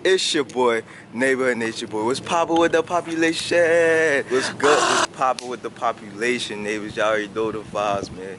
It's your boy, Neighborhood Nature Boy. What's poppin' with the population? What's good? What's poppin' with the population, neighbors? Y'all already know the vibes, man.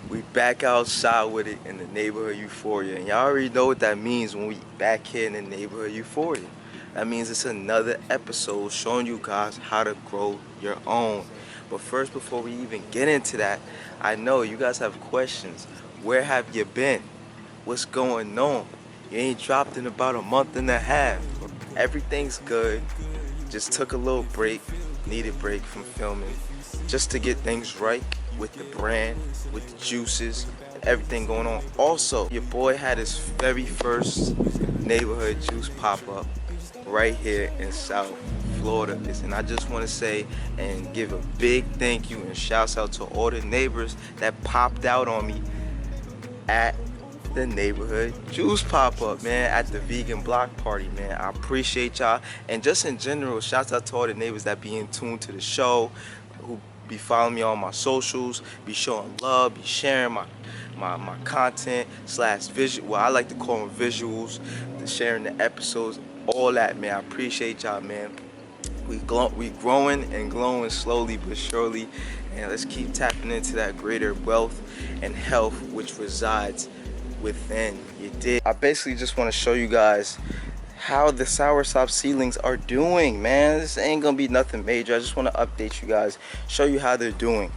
We back outside with it in the Neighborhood Euphoria. And y'all already know what that means when we back here in the Neighborhood Euphoria. That means it's another episode showing you guys how to grow your own. But first, before we even get into that, I know you guys have questions. Where have you been? What's going on? You ain't dropped in about a month and a half. Everything's good. Just took a little break, needed break from filming, just to get things right with the brand, with the juices, everything going on. Also, your boy had his very first neighborhood juice pop-up right here in South Florida. And I just want to say and give a big thank you and shouts out to all the neighbors that popped out on me at the neighborhood juice pop-up, man, at the vegan block party, man. I appreciate y'all. And just in general, shouts out to all the neighbors that be in tune to the show, who be following me on my socials, be showing love, be sharing my content slash visual, well, I like to call them visuals, sharing the episodes, all that, man. I appreciate y'all, man. We growing and glowing slowly but surely, and let's keep tapping into that greater wealth and health which resides within. You did. I basically just want to show you guys how the Soursop seedlings are doing, man. This ain't gonna be nothing major. I just want to update you guys, show you how they're doing.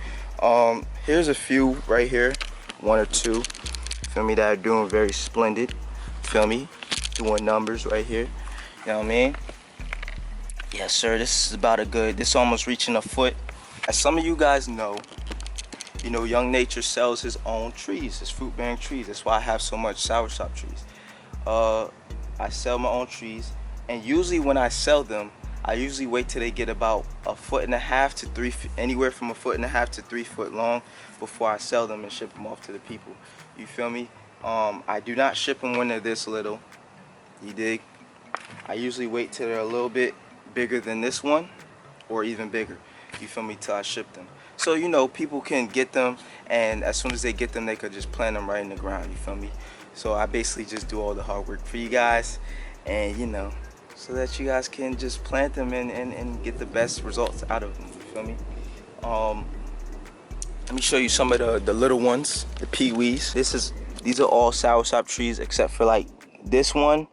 Here's a few right here, one or two, feel me, that are doing very splendid, feel me, doing numbers right here, you know what I mean? Yes sir, this is about a good, this almost reaching a foot. As some of you guys know, you know, Young Nature sells his own trees, his fruit-bearing trees. That's why I have so much Soursop trees. I sell my own trees, and usually when I sell them, I usually wait till they get about 1.5 to 3 feet, anywhere from 1.5 to 3 foot long, before I sell them and ship them off to the people. You feel me? I do not ship them when they're this little. You dig? I usually wait till they're a little bit bigger than this one, or even bigger. You feel me? Till I ship them. So, you know, people can get them, and as soon as they get them, they could just plant them right in the ground, you feel me? So I basically just do all the hard work for you guys, and, you know, so that you guys can just plant them and get the best results out of them, you feel me? Let me show you some of the little ones, the peewees. These are all Soursop trees except for like this one,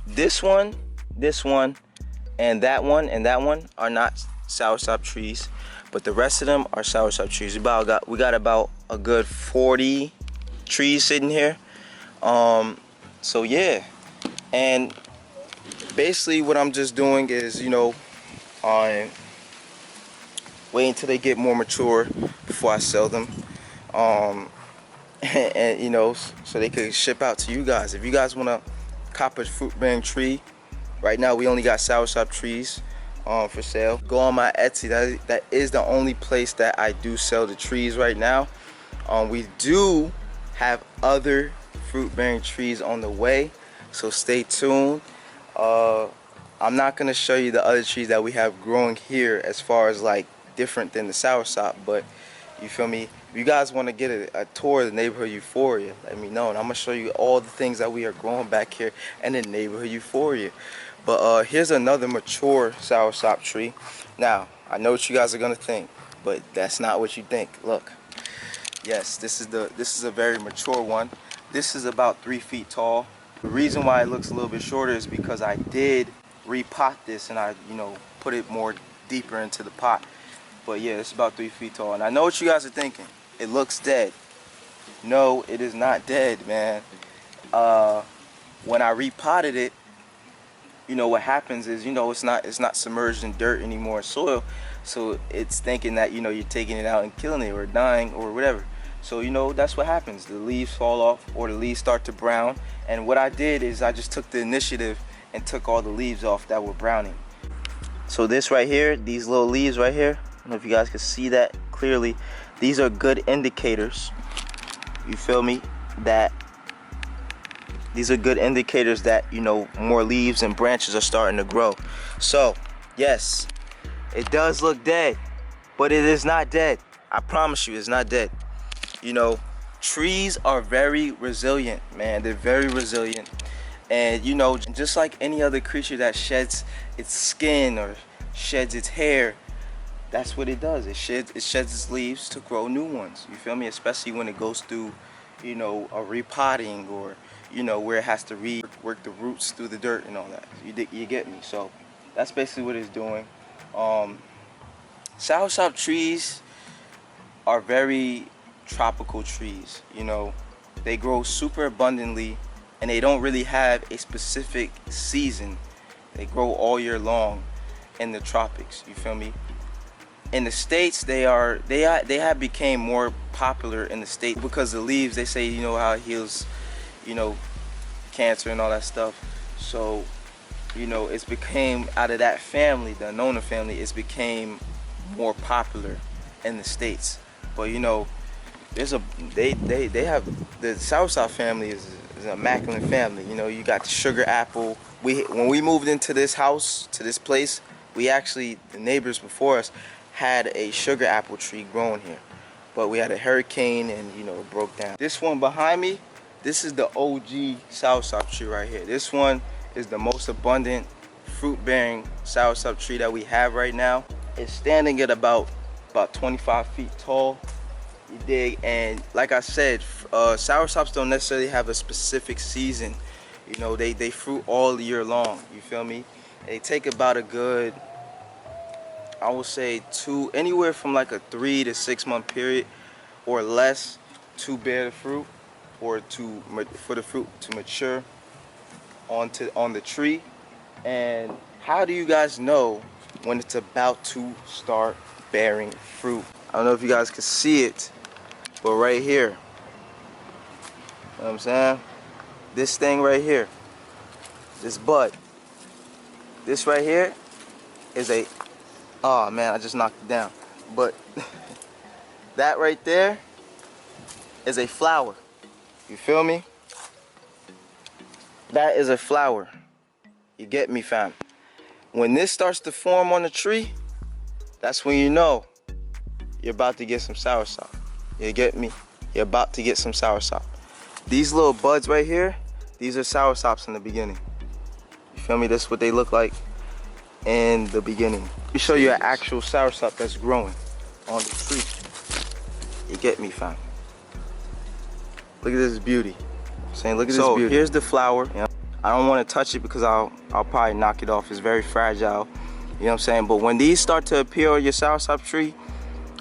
this one, and that one are not Soursop trees. But the rest of them are Soursop trees. We got about a good 40 trees sitting here. So yeah, and basically what I'm just doing is, you know, I'm waiting until they get more mature before I sell them. And you know, so they could ship out to you guys. If you guys want to cop a fruit-bearing tree, right now we only got Soursop trees for sale. Go on my Etsy. That is the only place that I do sell the trees right now. We do have other fruit-bearing trees on the way, so stay tuned. I'm not gonna show you the other trees that we have growing here as far as like different than the Soursop, but you feel me? If you guys want to get a tour of the Neighborhood Euphoria, let me know, and I'm gonna show you all the things that we are growing back here in the Neighborhood Euphoria. But here's another mature Soursop tree. Now, I know what you guys are gonna think, but that's not what you think. Look, yes, this is a very mature one. This is about 3 feet tall. The reason why it looks a little bit shorter is because I did repot this, and I, you know, put it more deeper into the pot. But yeah, it's about 3 feet tall. And I know what you guys are thinking. It looks dead. No, it is not dead, man. When I repotted it, you know what happens is, you know, it's not submerged in dirt anymore, soil, so it's thinking that, you know, you're taking it out and killing it or dying or whatever. So, you know, that's what happens. The leaves fall off or the leaves start to brown. And what I did is I just took the initiative and took all the leaves off that were browning. So this right here, these little leaves right here, I don't know if you guys can see that clearly. These are good indicators, you feel me, that these are good indicators that, you know, more leaves and branches are starting to grow. So, yes, it does look dead, but it is not dead. I promise you, it's not dead. You know, trees are very resilient, man. They're very resilient. And you know, just like any other creature that sheds its skin or sheds its hair, that's what it does. It sheds its leaves to grow new ones. You feel me? Especially when it goes through, you know, a repotting, or you know, where it has to work the roots through the dirt and all that. You get me? So that's basically what it's doing. Soursop trees are very tropical trees. You know, they grow super abundantly, and they don't really have a specific season. They grow all year long in the tropics. You feel me? In the States, they have became more popular in the States because the leaves, they say, you know, how it heals, you know, cancer and all that stuff. So, you know, it's became, out of that family, the Annona family, it's became more popular in the States. But you know, there's they have, the Soursop family is an immaculate family. You know, you got the sugar apple. When we moved into this house, to this place, we actually, the neighbors before us had a sugar apple tree growing here, but we had a hurricane and, you know, it broke down. This one behind me, this is the OG Soursop tree right here. This one is the most abundant fruit-bearing Soursop tree that we have right now. It's standing at about 25 feet tall. You dig? And like I said, Soursops don't necessarily have a specific season. You know, they fruit all year long. You feel me? They take about a good, I would say, anywhere from like a 3 to 6 month period or less to bear the fruit, or for the fruit to mature on the tree. And how do you guys know when it's about to start bearing fruit? I don't know if you guys can see it, but right here, you know what I'm saying? This thing right here, this bud, this right here is a, oh man, I just knocked it down. But that right there is a flower. You feel me? That is a flower. You get me, fam? When this starts to form on the tree, that's when you know you're about to get some soursop. You get me? You're about to get some soursop. These little buds right here, these are soursops in the beginning. You feel me? This is what they look like in the beginning. Let me show you an actual soursop that's growing on the tree. You get me, fam? Look at this beauty. I'm saying, look at this beauty. So here's the flower. You know, I don't want to touch it because I'll probably knock it off. It's very fragile. You know what I'm saying? But when these start to appear on your soursop tree,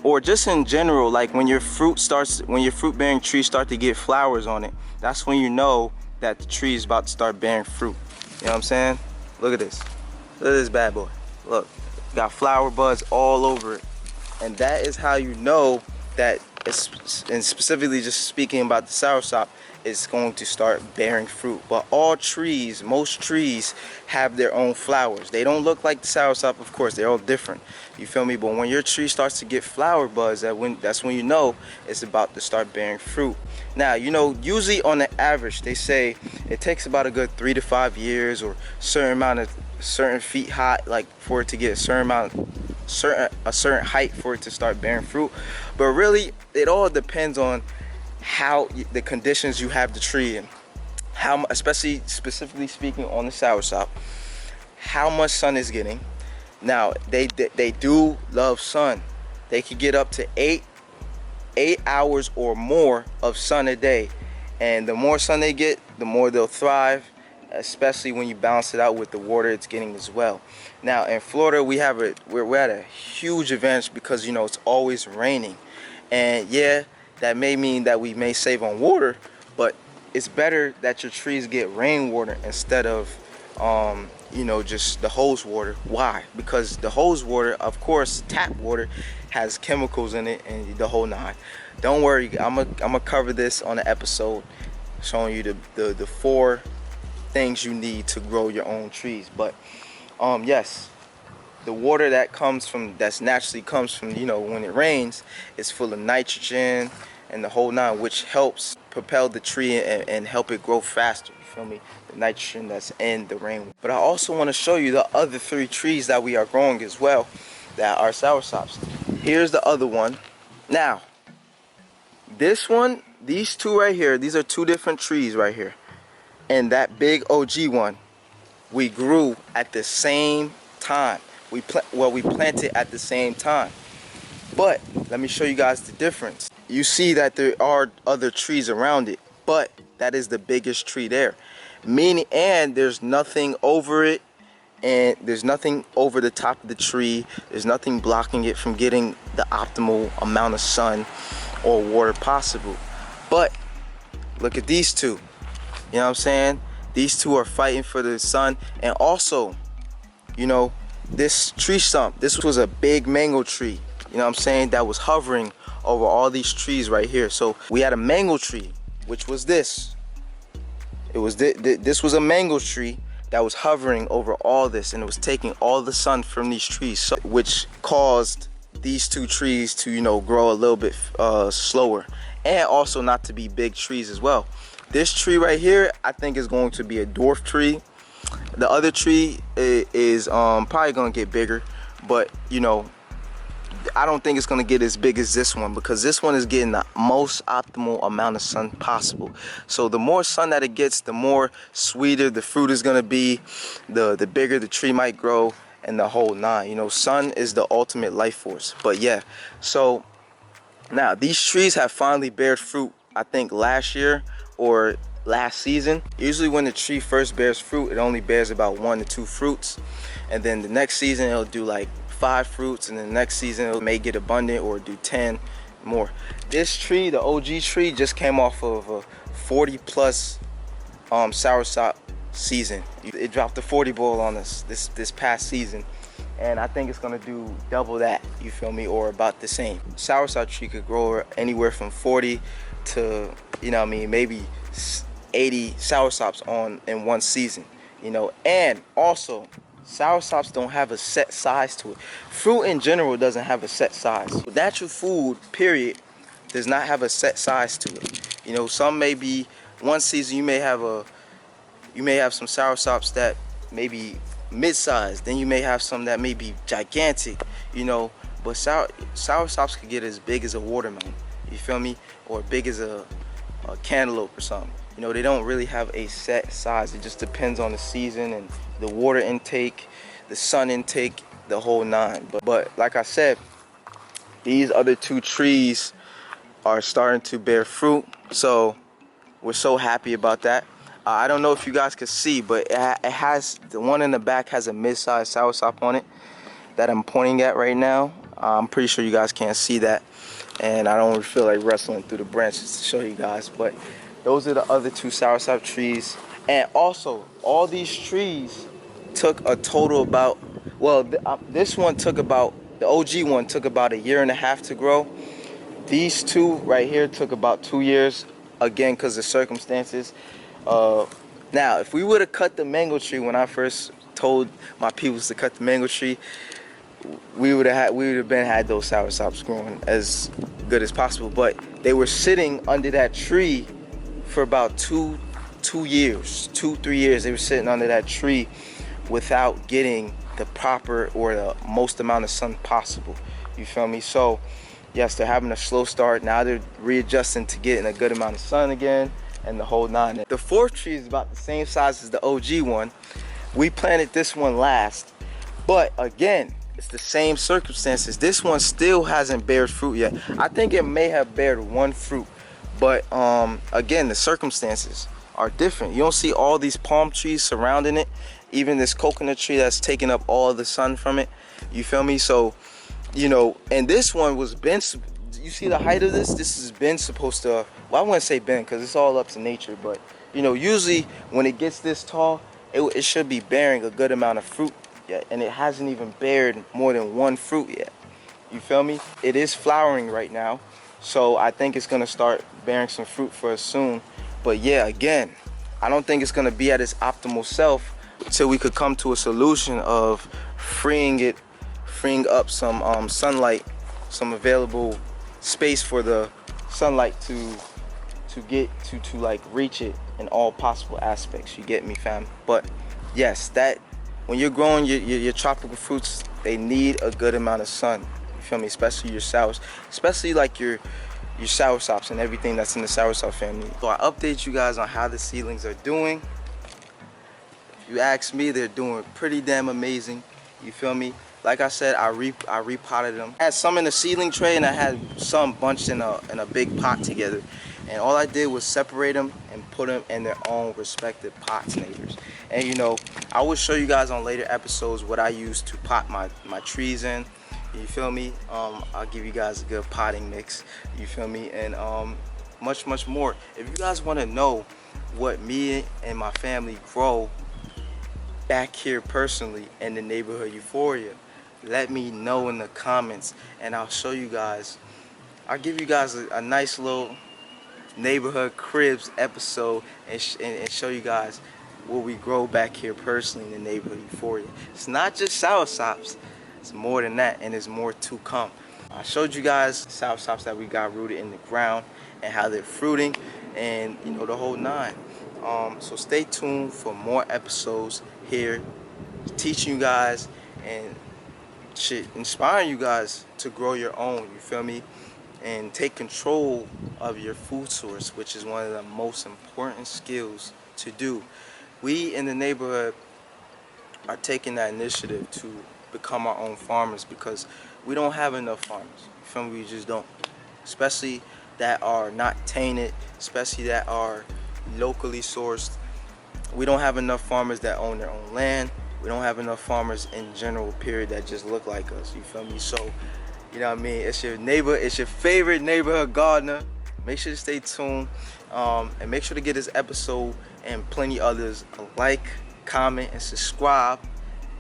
or just in general, like when your fruit-bearing trees start to get flowers on it, that's when you know that the tree is about to start bearing fruit. You know what I'm saying? Look at this. Look at this bad boy. Look, got flower buds all over it. And that is how you know that, and specifically just speaking about the soursop, it's going to start bearing fruit. But all trees, most trees have their own flowers. They don't look like the soursop, of course, they're all different. You feel me? But when your tree starts to get flower buds, that's when you know it's about to start bearing fruit. Now, you know, usually on the average, they say it takes about a good 3 to 5 years, or certain feet high, like for it to get a certain height for it to start bearing fruit. But really, it all depends on how the conditions you have the tree in, how, especially specifically speaking on the soursop, how much sun is getting. Now they do love sun. They can get up to 8 hours or more of sun a day, and the more sun they get, the more they'll thrive, especially when you balance it out with the water it's getting as well. Now in Florida, we're at a huge advantage because, you know, it's always raining, and yeah, that may mean that we may save on water, but it's better that your trees get rainwater instead of you know, just the hose water. Why? Because the hose water, of course, tap water, has chemicals in it and the whole nine. Don't worry, I'm gonna cover this on an episode showing you the 4 things you need to grow your own trees. But yes, the water that naturally comes from, you know, when it rains, is full of nitrogen and the whole nine, which helps propel the tree and help it grow faster. You feel me? The nitrogen that's in the rain. But I also want to show you the other 3 trees that we are growing as well that are soursops. Here's the other one. Now, this one, these 2 right here, these are 2 different trees right here. and that big OG one, we grew at the same time. We planted at the same time. But let me show you guys the difference. You see that there are other trees around it, but that is the biggest tree there. Meaning, and there's nothing over it, and there's nothing over the top of the tree. There's nothing blocking it from getting the optimal amount of sun or water possible. But look at these two. You know what I'm saying? These two are fighting for the sun. And also, you know, this tree stump, this was a big mango tree, you know what I'm saying, that was hovering over all these trees right here. So we had a mango tree, which was this. It was this was a mango tree that was hovering over all this, and it was taking all the sun from these trees, so, which caused these two trees to, you know, grow a little bit slower, and also not to be big trees as well. This tree right here, I think, is going to be a dwarf tree. The other tree is probably gonna get bigger, but you know, I don't think it's gonna get as big as this one, because this one is getting the most optimal amount of sun possible. So the more sun that it gets, the more sweeter the fruit is gonna be, the bigger the tree might grow, and the whole nine. You know, sun is the ultimate life force. But yeah, so now these trees have finally bared fruit, I think last year or last season. Usually when the tree first bears fruit, it only bears about 1 to 2 fruits, and then the next season it'll do like 5 fruits, and then the next season it may get abundant or do 10 more. This tree, the OG tree, just came off of a 40 plus Soursop season. It dropped the 40 boil on us this past season, and I think it's gonna do double that, you feel me, or about the same. Soursop tree could grow anywhere from 40 to, you know what I mean, maybe 80 soursops in one season, you know. And also, soursops don't have a set size to it. Fruit in general doesn't have a set size. Natural food, period, does not have a set size to it. You know, some may be, one season you may have some soursops that may be mid-sized, then you may have some that may be gigantic, you know. But soursops could get as big as a watermelon, you feel me, or big as a cantaloupe or something. You know, they don't really have a set size. It just depends on the season and the water intake, the sun intake, the whole nine. But like I said, these other two trees are starting to bear fruit, so we're so happy about that. I don't know if you guys can see, but it has, the one in the back has a mid-sized soursop on it that I'm pointing at right now. I'm pretty sure you guys can't see that, and I don't really feel like wrestling through the branches to show you guys, but those are the other two soursop trees. And also, all these trees took a total about, well, this one took about, the OG one took about 1.5 years to grow. These two right here took about 2 years, again, because of circumstances. Now, if we would have cut the mango tree when I first told my peoples to cut the mango tree, we would have had those soursops growing as good as possible. But they were sitting under that tree for about 2, 3 years. They were sitting under that tree without getting the proper or the most amount of sun possible. You feel me? So yes, they're having a slow start. Now they're readjusting to getting a good amount of sun again, and the whole nine. The fourth tree is about the same size as the OG one. We planted this one last, but again, it's the same circumstances. This one still hasn't bared fruit yet. I think it may have bared 1 fruit, but again, the circumstances are different. You don't see all these palm trees surrounding it, even this coconut tree that's taking up all the sun from it. You feel me? So, you know, and this one was been, you see the height of this? This has been supposed to, well, I wouldn't say been, because it's all up to nature, but you know, usually when it gets this tall, it should be bearing a good amount of fruit yet, and it hasn't even bared more than 1 fruit yet. You feel me? It is flowering right now, so I think it's gonna start bearing some fruit for us soon. But yeah, again, I don't think it's gonna be at its optimal self until we could come to a solution of freeing up some sunlight, some available space for the sunlight to like reach it in all possible aspects. You get me, fam? But yes, that when you're growing your tropical fruits, they need a good amount of sun. You feel me? Especially your sours, especially like your your soursops and everything that's in the soursop family. So I update you guys on how the seedlings are doing. If you ask me, they're doing pretty damn amazing. You feel me? Like I said, I repotted them. I had some in a seedling tray and I had some bunched in a big pot together. And all I did was separate them and put them in their own respective pots, neighbors. And you know, I will show you guys on later episodes what I use to pot my trees in. You feel me? I'll give you guys a good potting mix. You feel me? And much more. If you guys want to know what me and my family grow back here personally in the Neighborhood Euphoria, let me know in the comments and I'll show you guys. I'll give you guys a nice little neighborhood cribs episode and show you guys what we grow back here personally in the Neighborhood Euphoria. It's not just soursops, it's more than that, and there's more to come. I showed you guys soursops that we got rooted in the ground and how they're fruiting, and you know, the whole nine. So stay tuned for more episodes here, teaching you guys and shit, inspiring you guys to grow your own, you feel me? And take control of your food source, which is one of the most important skills to do. We in the neighborhood are taking that initiative to become our own farmers because we don't have enough farmers. You feel me? We just don't. Especially that are not tainted, especially that are locally sourced. We don't have enough farmers that own their own land. We don't have enough farmers in general, period, that just look like us. You feel me? So, you know what I mean? It's your neighbor, it's your favorite neighborhood gardener. Make sure to stay tuned and make sure to get this episode and plenty others a like, comment, and subscribe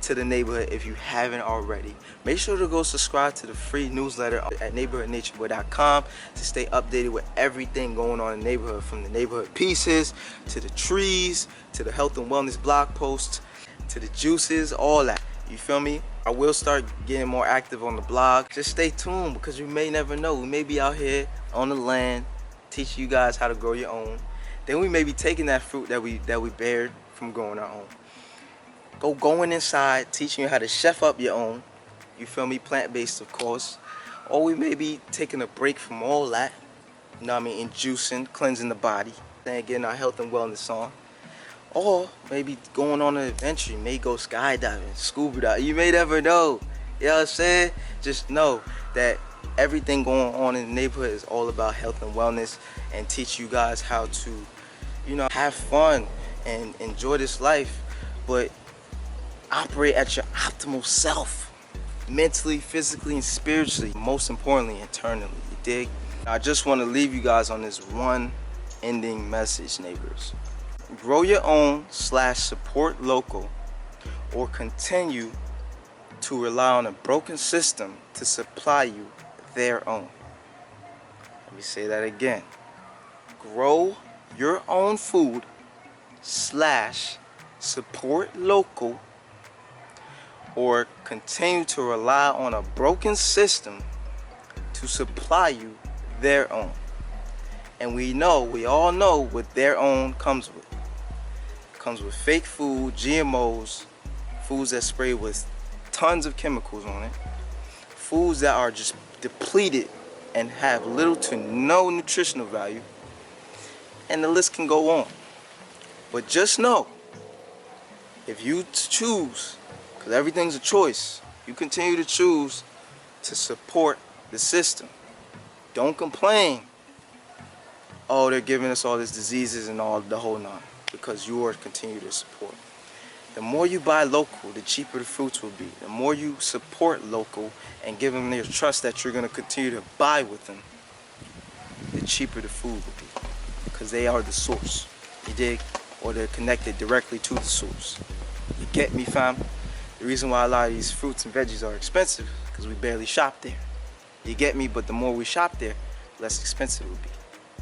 to the neighborhood if you haven't already. Make sure to go subscribe to the free newsletter at neighborhoodnatureboy.com to stay updated with everything going on in the neighborhood, from the neighborhood pieces to the trees to the health and wellness blog posts to the juices, all that. You feel me? I will start getting more active on the blog. Just stay tuned because you may never know. We may be out here on the land teaching you guys how to grow your own. Then we may be taking that fruit that we bared from growing our own. Going inside, teaching you how to chef up your own. You feel me? Plant-based, of course. Or we may be taking a break from all that. You know what I mean? And juicing, cleansing the body. Then getting our health and wellness on. Or maybe going on an adventure. You may go skydiving, scuba diving. You may never know. You know what I'm saying? Just know that everything going on in the neighborhood is all about health and wellness, and teach you guys how to, you know, have fun and enjoy this life, but operate at your optimal self, mentally, physically, and spiritually. Most importantly, internally. You dig? I just want to leave you guys on this one ending message, neighbors. Grow your own / support local, or continue to rely on a broken system to supply you their own. Let me say that again. Grow your own food / support local, or continue to rely on a broken system to supply you their own. And we all know what their own comes with. It comes with fake food, GMOs, foods that spray with tons of chemicals on it, foods that are just depleted and have little to no nutritional value, and the list can go on. But just know, if you choose, because everything's a choice, you continue to choose to support the system, don't complain, oh, they're giving us all these diseases and all the whole nine, because you are continue to support. The more you buy local, the cheaper the fruits will be. The more you support local and give them their trust that you're going to continue to buy with them, the cheaper the food will be, because they are the source. You dig? Or they're connected directly to the source. You get me, fam? The reason why a lot of these fruits and veggies are expensive, because we barely shop there. You get me? But the more we shop there, the less expensive it will be.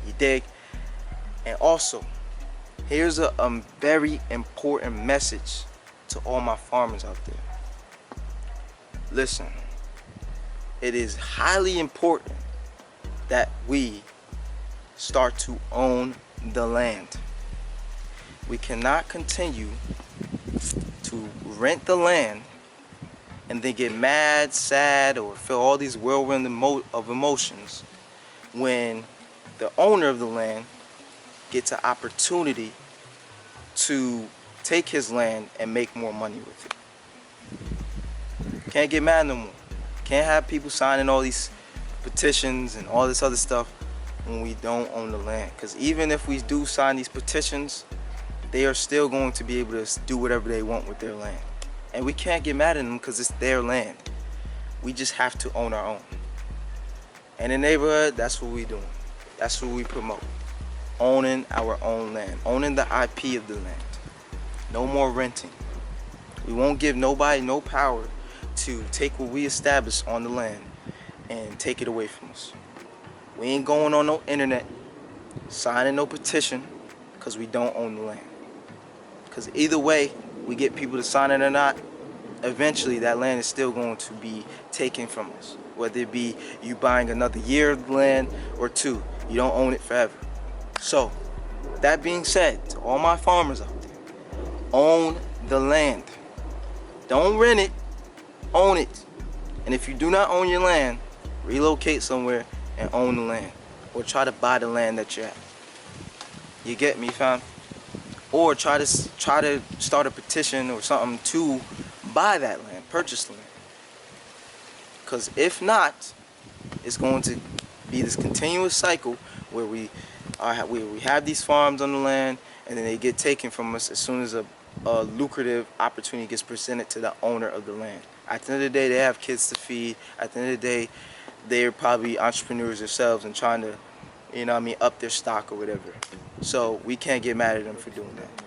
You dig? And also, here's a very important message to all my farmers out there. Listen, it is highly important that we start to own the land. We cannot continue to rent the land and then get mad, sad, or feel all these whirlwind of emotions when the owner of the land gets an opportunity to take his land and make more money with it. Can't get mad no more. Can't have people signing all these petitions and all this other stuff when we don't own the land. Because even if we do sign these petitions, they are still going to be able to do whatever they want with their land. And we can't get mad at them because it's their land. We just have to own our own. And in the neighborhood, that's what we doing. That's what we promote. Owning our own land. Owning the IP of the land. No more renting. We won't give nobody no power to take what we establish on the land and take it away from us. We ain't going on no internet, signing no petition, because we don't own the land. Because either way, we get people to sign it or not, eventually that land is still going to be taken from us. Whether it be you buying another year of land or two, you don't own it forever. So, that being said, to all my farmers out there, own the land. Don't rent it, own it. And if you do not own your land, relocate somewhere and own the land. Or try to buy the land that you're at. You get me, fam? Or try to start a petition or something to buy that land, purchase the land. Because if not, it's going to be this continuous cycle where we have these farms on the land and then they get taken from us as soon as a lucrative opportunity gets presented to the owner of the land. At the end of the day, they have kids to feed. At the end of the day, they're probably entrepreneurs themselves and trying to, you know what I mean, up their stock or whatever. So we can't get mad at them for doing that.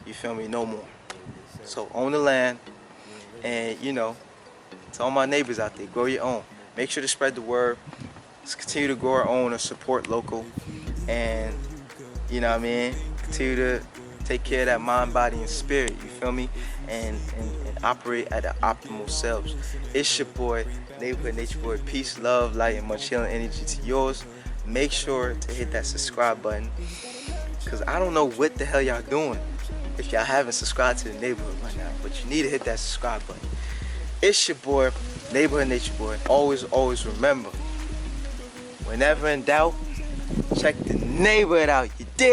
You feel me? No more. So own the land, and you know, to all my neighbors out there, grow your own. Make sure to spread the word. Let's continue to grow our own and support local, and you know what I mean, continue to take care of that mind, body, and spirit. You feel me? And operate at the optimal selves. It's your boy, Neighborhood Nature Boy. Peace, love, light, and much healing energy to yours. Make sure to hit that subscribe button, because I don't know what the hell y'all doing if y'all haven't subscribed to the neighborhood right now, but you need to hit that subscribe button. It's your boy, Neighborhood Nature Boy. Always remember, whenever in doubt, check the neighborhood out. You dig?